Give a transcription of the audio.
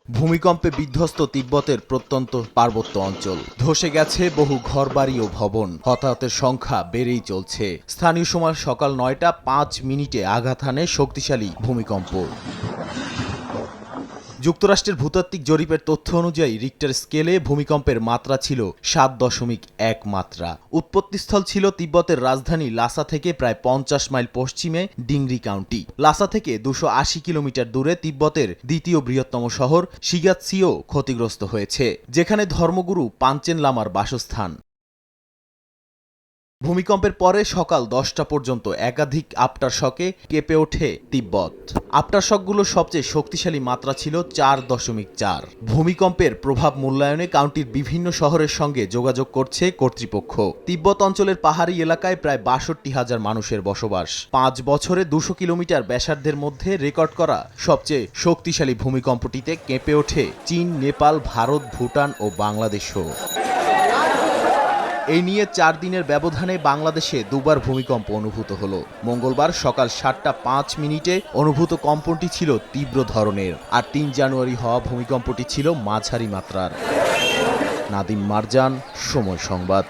ভূমিকম্পে বিধ্বস্ত তিব্বতের প্রত্যন্ত পার্বত্য অঞ্চল। ধসে গেছে বহু ঘরবাড়ি ও ভবন। হতাহতের সংখ্যা বেড়েই চলছে। স্থানীয় সময় সকাল ৯টা ৫ মিনিটে আঘাত হানে শক্তিশালী ভূমিকম্প। যুক্তরাষ্ট্রের ভূতাত্ত্বিক জরিপের তথ্য অনুযায়ী রিক্টার স্কেলে ভূমিকম্পের মাত্রা ছিল ৭.১ মাত্রা। উৎপত্তিস্থল ছিল তিব্বতের রাজধানী লাসা থেকে প্রায় ৫০ মাইল পশ্চিমে ডিংরি কাউন্টি। লাসা থেকে ২৮০ কিলোমিটার দূরে তিব্বতের দ্বিতীয় বৃহত্তম শহর শিগাৎসিও ক্ষতিগ্রস্ত হয়েছে, যেখানে ধর্মগুরু পাঞ্চেন লামার বাসস্থান। ভূমিকম্পের পরে সকাল ১০টা পর্যন্ত একাধিক আফটারশকে কেঁপে ওঠে তিব্বত। আফটারশকগুলোর সবচেয়ে শক্তিশালী মাত্রা ছিল ৪.৪। ভূমিকম্পের প্রভাব মূল্যায়নে কাউন্টির বিভিন্ন শহরের সঙ্গে যোগাযোগ করছে কর্তৃপক্ষ। তিব্বত অঞ্চলের পাহাড়ি এলাকায় প্রায় ৬২,০০০ মানুষের বসবাস। ৫ বছরে ২০০ কিলোমিটার ব্যাসার্ধের মধ্যে রেকর্ড করা সবচেয়ে শক্তিশালী ভূমিকম্পটিতে কেঁপে ওঠে চীন, নেপাল, ভারত, ভুটান ও বাংলাদেশও। এই নিয়ে ৪ দিনের ব্যবধানে বাংলাদেশে দুবার ভূমিকম্প অনুভূত হলো। মঙ্গলবার সকাল ৭টা ৫ মিনিটে অনুভূত কম্পনটি ছিল তীব্র ধরনের, আর ৩ জানুয়ারি হওয়া ভূমিকম্পটি ছিল মাঝারি মাত্রার। নাদিম মারজান, সময় সংবাদ।